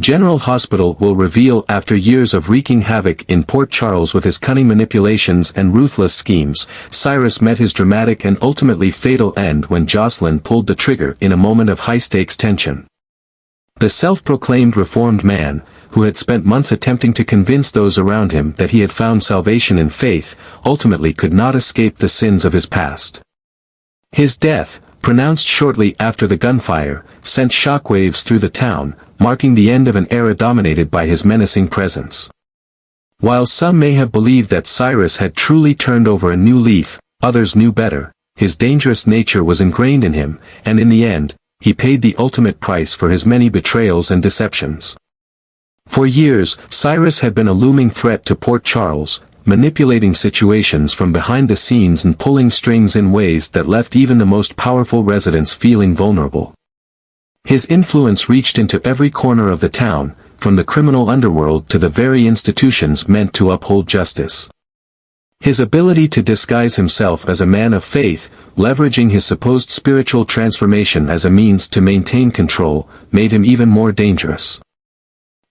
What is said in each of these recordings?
General Hospital will reveal after years of wreaking havoc in Port Charles with his cunning manipulations and ruthless schemes, Cyrus met his dramatic and ultimately fatal end when Jocelyn pulled the trigger in a moment of high-stakes tension. The self-proclaimed reformed man, who had spent months attempting to convince those around him that he had found salvation in faith, ultimately could not escape the sins of his past. His death, pronounced shortly after the gunfire, sent shockwaves through the town, marking the end of an era dominated by his menacing presence. While some may have believed that Cyrus had truly turned over a new leaf, others knew better. His dangerous nature was ingrained in him, and in the end, he paid the ultimate price for his many betrayals and deceptions. For years, Cyrus had been a looming threat to Port Charles, manipulating situations from behind the scenes and pulling strings in ways that left even the most powerful residents feeling vulnerable. His influence reached into every corner of the town, from the criminal underworld to the very institutions meant to uphold justice. His ability to disguise himself as a man of faith, leveraging his supposed spiritual transformation as a means to maintain control, made him even more dangerous.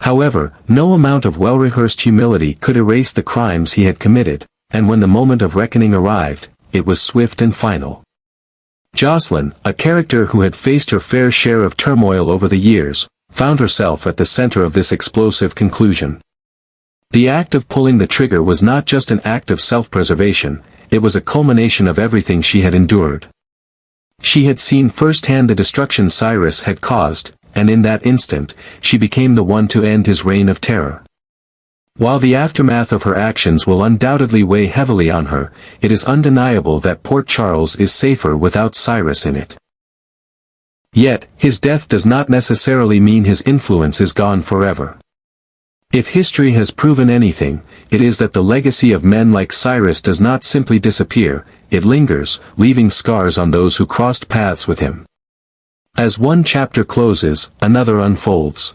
However, no amount of well-rehearsed humility could erase the crimes he had committed, and when the moment of reckoning arrived, it was swift and final. Jocelyn, a character who had faced her fair share of turmoil over the years, found herself at the center of this explosive conclusion. The act of pulling the trigger was not just an act of self-preservation, it was a culmination of everything she had endured. She had seen firsthand the destruction Cyrus had caused, and in that instant, she became the one to end his reign of terror. While the aftermath of her actions will undoubtedly weigh heavily on her, it is undeniable that Port Charles is safer without Cyrus in it. Yet, his death does not necessarily mean his influence is gone forever. If history has proven anything, it is that the legacy of men like Cyrus does not simply disappear, it lingers, leaving scars on those who crossed paths with him. As one chapter closes, another unfolds.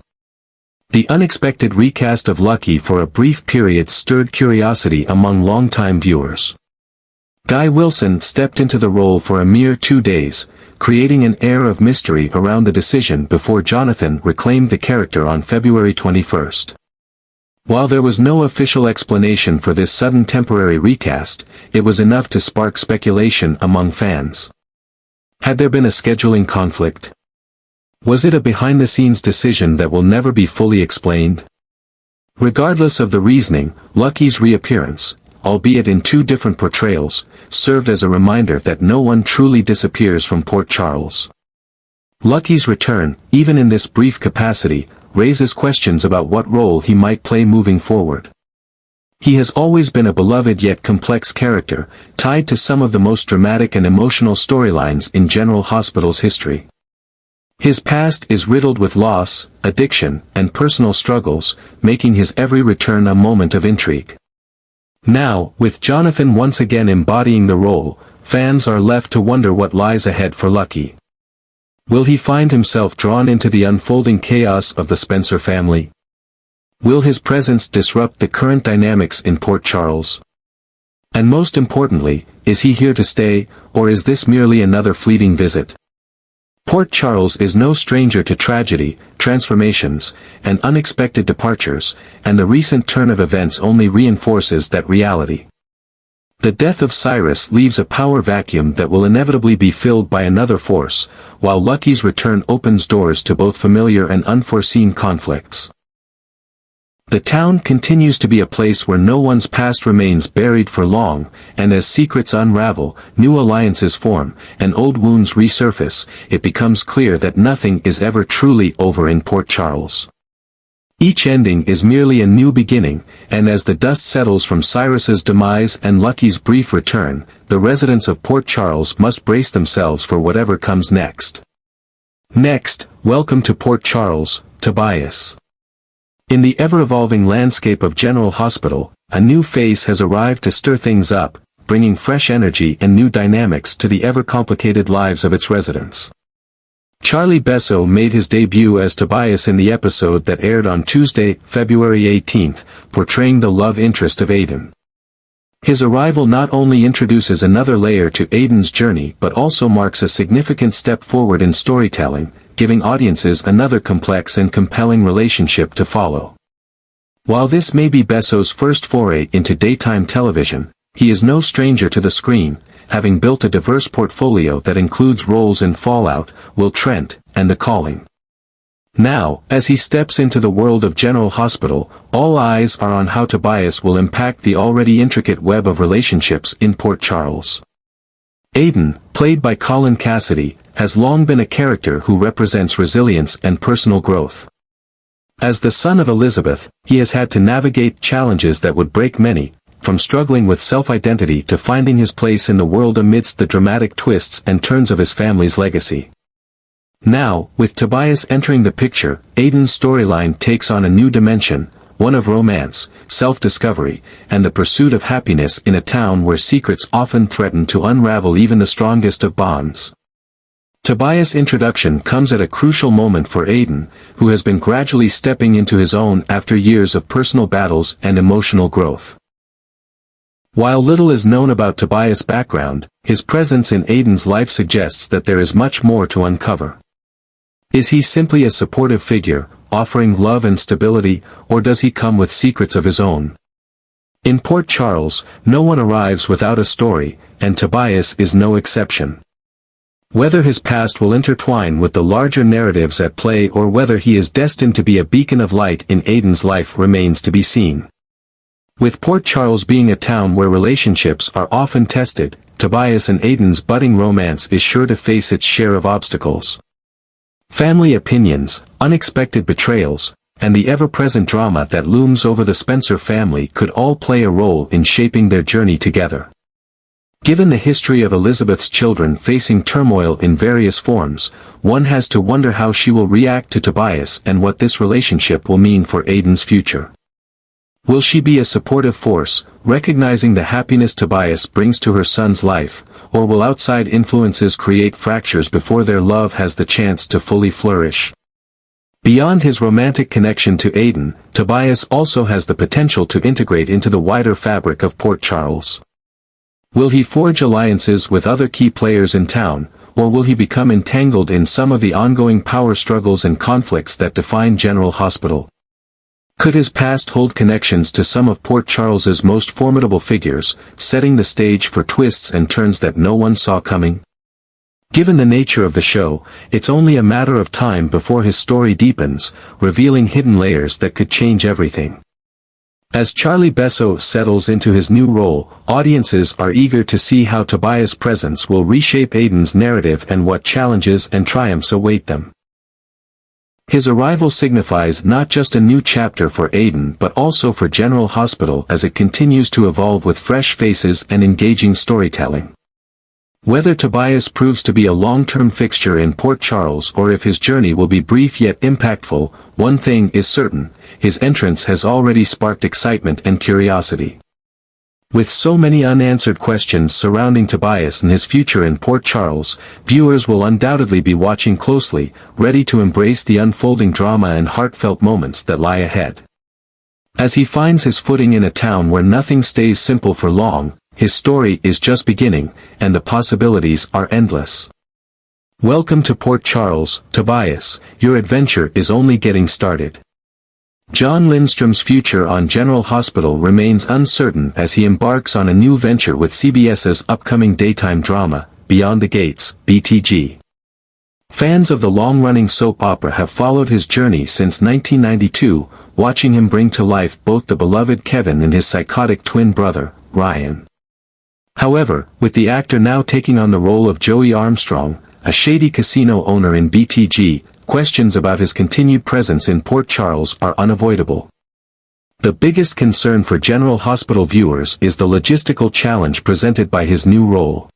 The unexpected recast of Lucky for a brief period stirred curiosity among longtime viewers. Guy Wilson stepped into the role for a mere 2 days, creating an air of mystery around the decision before Jonathan reclaimed the character on February 21st. While there was no official explanation for this sudden temporary recast, it was enough to spark speculation among fans. Had there been a scheduling conflict? Was it a behind-the-scenes decision that will never be fully explained? Regardless of the reasoning, Lucky's reappearance, albeit in 2 different portrayals, served as a reminder that no one truly disappears from Port Charles. Lucky's return, even in this brief capacity, raises questions about what role he might play moving forward. He has always been a beloved yet complex character, tied to some of the most dramatic and emotional storylines in General Hospital's history. His past is riddled with loss, addiction, and personal struggles, making his every return a moment of intrigue. Now, with Jonathan once again embodying the role, fans are left to wonder what lies ahead for Lucky. Will he find himself drawn into the unfolding chaos of the Spencer family? Will his presence disrupt the current dynamics in Port Charles? And most importantly, is he here to stay, or is this merely another fleeting visit? Port Charles is no stranger to tragedy, transformations, and unexpected departures, and the recent turn of events only reinforces that reality. The death of Cyrus leaves a power vacuum that will inevitably be filled by another force, while Lucky's return opens doors to both familiar and unforeseen conflicts. The town continues to be a place where no one's past remains buried for long, and as secrets unravel, new alliances form, and old wounds resurface, it becomes clear that nothing is ever truly over in Port Charles. Each ending is merely a new beginning, and as the dust settles from Cyrus's demise and Lucky's brief return, the residents of Port Charles must brace themselves for whatever comes next. Next, welcome to Port Charles, Tobias. In the ever-evolving landscape of General Hospital, a new face has arrived to stir things up, bringing fresh energy and new dynamics to the ever-complicated lives of its residents. Charlie Besso made his debut as Tobias in the episode that aired on Tuesday, February 18th, portraying the love interest of Aiden. His arrival not only introduces another layer to Aiden's journey but also marks a significant step forward in storytelling, giving audiences another complex and compelling relationship to follow. While this may be Besso's first foray into daytime television, he is no stranger to the screen, having built a diverse portfolio that includes roles in Fallout, Will Trent, and The Calling. Now, as he steps into the world of General Hospital, all eyes are on how Tobias will impact the already intricate web of relationships in Port Charles. Aiden, played by Colin Cassidy, has long been a character who represents resilience and personal growth. As the son of Elizabeth, he has had to navigate challenges that would break many, from struggling with self-identity to finding his place in the world amidst the dramatic twists and turns of his family's legacy. Now, with Tobias entering the picture, Aiden's storyline takes on a new dimension, one of romance, self-discovery, and the pursuit of happiness in a town where secrets often threaten to unravel even the strongest of bonds. Tobias' introduction comes at a crucial moment for Aiden, who has been gradually stepping into his own after years of personal battles and emotional growth. While little is known about Tobias' background, his presence in Aiden's life suggests that there is much more to uncover. Is he simply a supportive figure, offering love and stability, or does he come with secrets of his own? In Port Charles, no one arrives without a story, and Tobias is no exception. Whether his past will intertwine with the larger narratives at play or whether he is destined to be a beacon of light in Aiden's life remains to be seen. With Port Charles being a town where relationships are often tested, Tobias and Aiden's budding romance is sure to face its share of obstacles. Family opinions, unexpected betrayals, and the ever-present drama that looms over the Spencer family could all play a role in shaping their journey together. Given the history of Elizabeth's children facing turmoil in various forms, one has to wonder how she will react to Tobias and what this relationship will mean for Aiden's future. Will she be a supportive force, recognizing the happiness Tobias brings to her son's life, or will outside influences create fractures before their love has the chance to fully flourish? Beyond his romantic connection to Aiden, Tobias also has the potential to integrate into the wider fabric of Port Charles. Will he forge alliances with other key players in town, or will he become entangled in some of the ongoing power struggles and conflicts that define General Hospital? Could his past hold connections to some of Port Charles's most formidable figures, setting the stage for twists and turns that no one saw coming? Given the nature of the show, it's only a matter of time before his story deepens, revealing hidden layers that could change everything. As Charlie Besso settles into his new role, audiences are eager to see how Tobias' presence will reshape Aiden's narrative and what challenges and triumphs await them. His arrival signifies not just a new chapter for Aiden but also for General Hospital as it continues to evolve with fresh faces and engaging storytelling. Whether Tobias proves to be a long-term fixture in Port Charles or if his journey will be brief yet impactful, one thing is certain: his entrance has already sparked excitement and curiosity. With so many unanswered questions surrounding Tobias and his future in Port Charles, viewers will undoubtedly be watching closely, ready to embrace the unfolding drama and heartfelt moments that lie ahead. As he finds his footing in a town where nothing stays simple for long, his story is just beginning, and the possibilities are endless. Welcome to Port Charles, Tobias. Your adventure is only getting started. John Lindstrom's future on General Hospital remains uncertain as he embarks on a new venture with CBS's upcoming daytime drama, Beyond the Gates, BTG. Fans of the long-running soap opera have followed his journey since 1992, watching him bring to life both the beloved Kevin and his psychotic twin brother, Ryan. However, with the actor now taking on the role of Joey Armstrong, a shady casino owner in BTG, questions about his continued presence in Port Charles are unavoidable. The biggest concern for General Hospital viewers is the logistical challenge presented by his new role.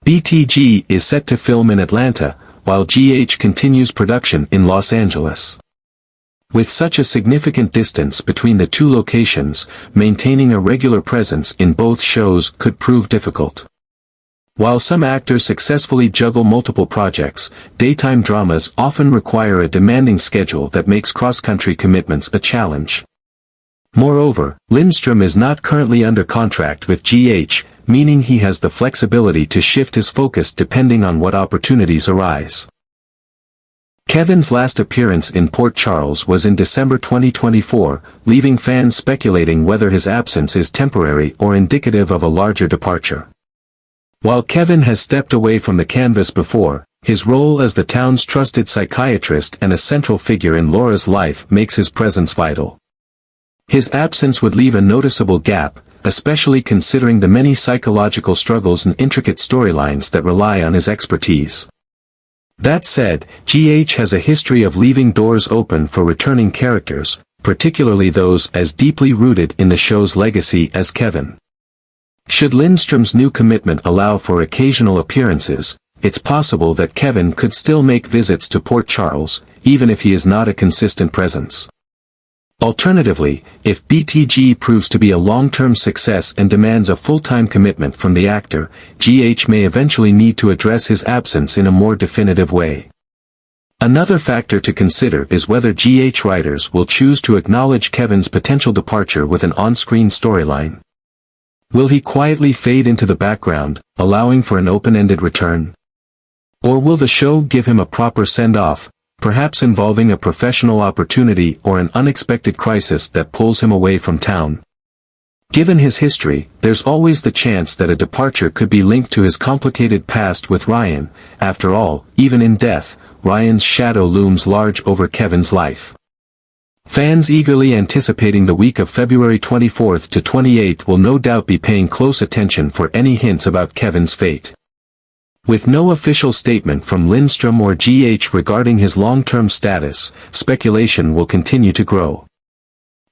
BTG is set to film in Atlanta, while GH continues production in Los Angeles. With such a significant distance between the two locations, maintaining a regular presence in both shows could prove difficult. While some actors successfully juggle multiple projects, daytime dramas often require a demanding schedule that makes cross-country commitments a challenge. Moreover, Lindstrom is not currently under contract with GH, meaning he has the flexibility to shift his focus depending on what opportunities arise. Kevin's last appearance in Port Charles was in December 2024, leaving fans speculating whether his absence is temporary or indicative of a larger departure. While Kevin has stepped away from the canvas before, his role as the town's trusted psychiatrist and a central figure in Laura's life makes his presence vital. His absence would leave a noticeable gap, especially considering the many psychological struggles and intricate storylines that rely on his expertise. That said, GH has a history of leaving doors open for returning characters, particularly those as deeply rooted in the show's legacy as Kevin. Should Lindstrom's new commitment allow for occasional appearances, it's possible that Kevin could still make visits to Port Charles, even if he is not a consistent presence. Alternatively, if BTG proves to be a long-term success and demands a full-time commitment from the actor, GH may eventually need to address his absence in a more definitive way. Another factor to consider is whether GH writers will choose to acknowledge Kevin's potential departure with an on-screen storyline. Will he quietly fade into the background, allowing for an open-ended return? Or will the show give him a proper send-off, perhaps involving a professional opportunity or an unexpected crisis that pulls him away from town? Given his history, there's always the chance that a departure could be linked to his complicated past with Ryan. After all, even in death, Ryan's shadow looms large over Kevin's life. Fans eagerly anticipating the week of February 24th to 28th will no doubt be paying close attention for any hints about Kevin's fate. With no official statement from Lindstrom or GH regarding his long-term status, speculation will continue to grow.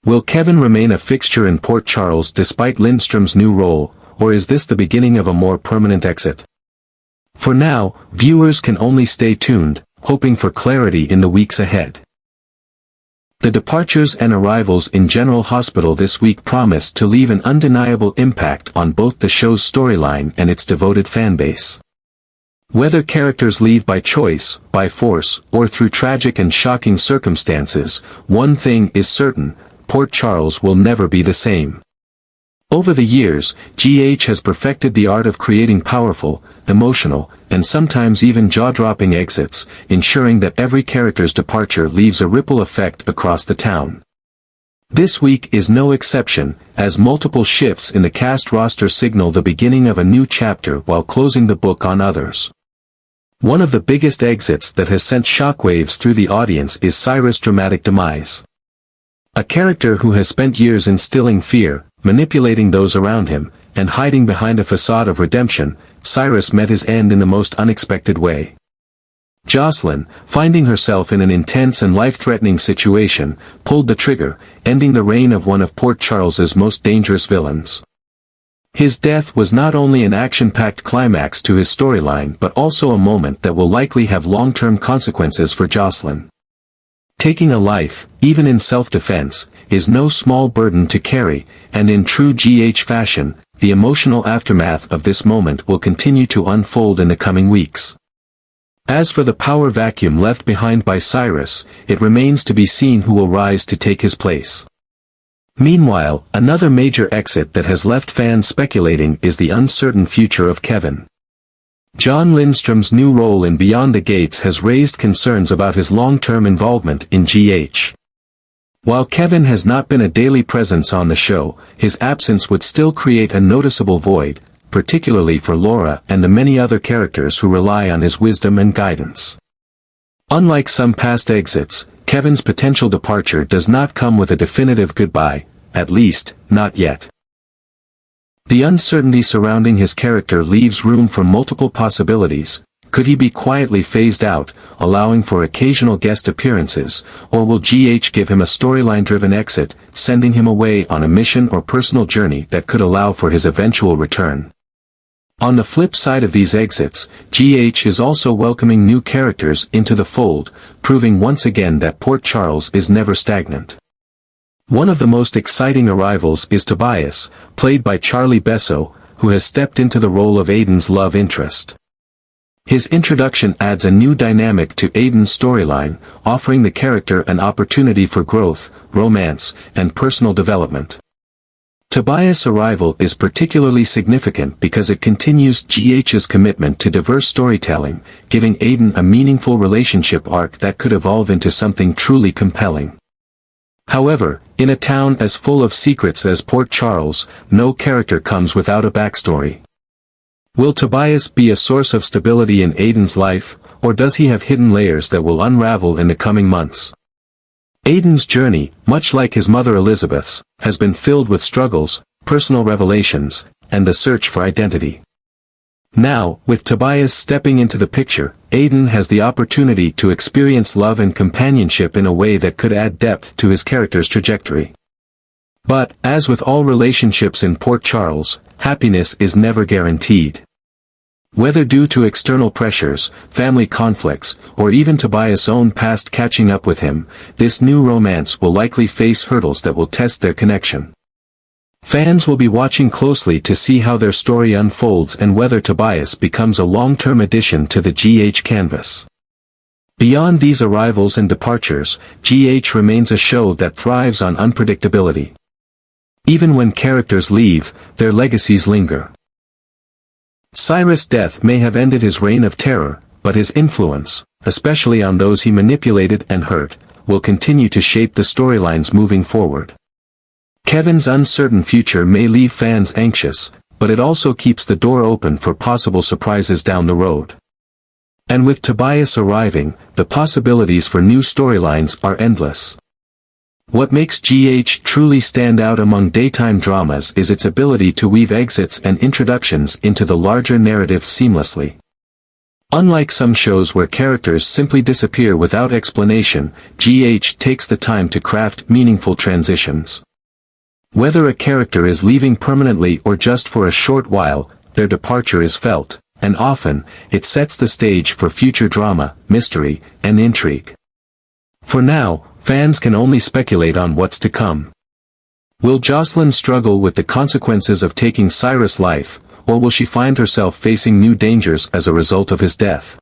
Will Kevin remain a fixture in Port Charles despite Lindstrom's new role, or is this the beginning of a more permanent exit? For now, viewers can only stay tuned, hoping for clarity in the weeks ahead. The departures and arrivals in General Hospital this week promise to leave an undeniable impact on both the show's storyline and its devoted fanbase. Whether characters leave by choice, by force, or through tragic and shocking circumstances, one thing is certain: Port Charles will never be the same. Over the years, GH has perfected the art of creating powerful, emotional, and sometimes even jaw-dropping exits, ensuring that every character's departure leaves a ripple effect across the town. This week is no exception, as multiple shifts in the cast roster signal the beginning of a new chapter while closing the book on others. One of the biggest exits that has sent shockwaves through the audience is Cyrus' dramatic demise. A character who has spent years instilling fear, manipulating those around him, and hiding behind a facade of redemption, Cyrus met his end in the most unexpected way. Jocelyn, finding herself in an intense and life-threatening situation, pulled the trigger, ending the reign of one of Port Charles's most dangerous villains. His death was not only an action-packed climax to his storyline but also a moment that will likely have long-term consequences for Jocelyn. Taking a life, even in self-defense, is no small burden to carry, and in true GH fashion, the emotional aftermath of this moment will continue to unfold in the coming weeks. As for the power vacuum left behind by Cyrus, it remains to be seen who will rise to take his place. Meanwhile, another major exit that has left fans speculating is the uncertain future of Kevin. John Lindstrom's new role in Beyond the Gates has raised concerns about his long-term involvement in GH. While Kevin has not been a daily presence on the show, his absence would still create a noticeable void, particularly for Laura and the many other characters who rely on his wisdom and guidance. Unlike some past exits, Kevin's potential departure does not come with a definitive goodbye, at least, not yet. The uncertainty surrounding his character leaves room for multiple possibilities. Could he be quietly phased out, allowing for occasional guest appearances, or will GH give him a storyline-driven exit, sending him away on a mission or personal journey that could allow for his eventual return? On the flip side of these exits, GH is also welcoming new characters into the fold, proving once again that Port Charles is never stagnant. One of the most exciting arrivals is Tobias, played by Charlie Besso, who has stepped into the role of Aiden's love interest. His introduction adds a new dynamic to Aiden's storyline, offering the character an opportunity for growth, romance, and personal development. Tobias' arrival is particularly significant because it continues GH's commitment to diverse storytelling, giving Aiden a meaningful relationship arc that could evolve into something truly compelling. However, in a town as full of secrets as Port Charles, no character comes without a backstory. Will Tobias be a source of stability in Aiden's life, or does he have hidden layers that will unravel in the coming months? Aiden's journey, much like his mother Elizabeth's, has been filled with struggles, personal revelations, and the search for identity. Now, with Tobias stepping into the picture, Aiden has the opportunity to experience love and companionship in a way that could add depth to his character's trajectory. But, as with all relationships in Port Charles, happiness is never guaranteed. Whether due to external pressures, family conflicts, or even Tobias' own past catching up with him, this new romance will likely face hurdles that will test their connection. Fans will be watching closely to see how their story unfolds and whether Tobias becomes a long-term addition to the GH canvas. Beyond these arrivals and departures, GH remains a show that thrives on unpredictability. Even when characters leave, their legacies linger. Cyrus' death may have ended his reign of terror, but his influence, especially on those he manipulated and hurt, will continue to shape the storylines moving forward. Kevin's uncertain future may leave fans anxious, but it also keeps the door open for possible surprises down the road. And with Tobias arriving, the possibilities for new storylines are endless. What makes GH truly stand out among daytime dramas is its ability to weave exits and introductions into the larger narrative seamlessly. Unlike some shows where characters simply disappear without explanation, GH takes the time to craft meaningful transitions. Whether a character is leaving permanently or just for a short while, their departure is felt, and often, it sets the stage for future drama, mystery, and intrigue. For now, fans can only speculate on what's to come. Will Jocelyn struggle with the consequences of taking Cyrus' life, or will she find herself facing new dangers as a result of his death?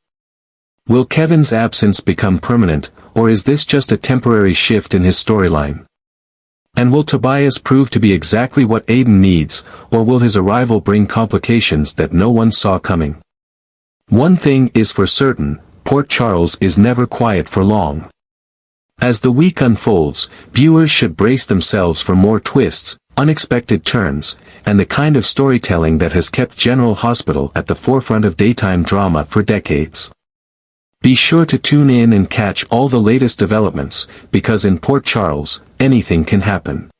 Will Kevin's absence become permanent, or is this just a temporary shift in his storyline? And will Tobias prove to be exactly what Aiden needs, or will his arrival bring complications that no one saw coming? One thing is for certain, Port Charles is never quiet for long. As the week unfolds, viewers should brace themselves for more twists, unexpected turns, and the kind of storytelling that has kept General Hospital at the forefront of daytime drama for decades. Be sure to tune in and catch all the latest developments, because in Port Charles, anything can happen.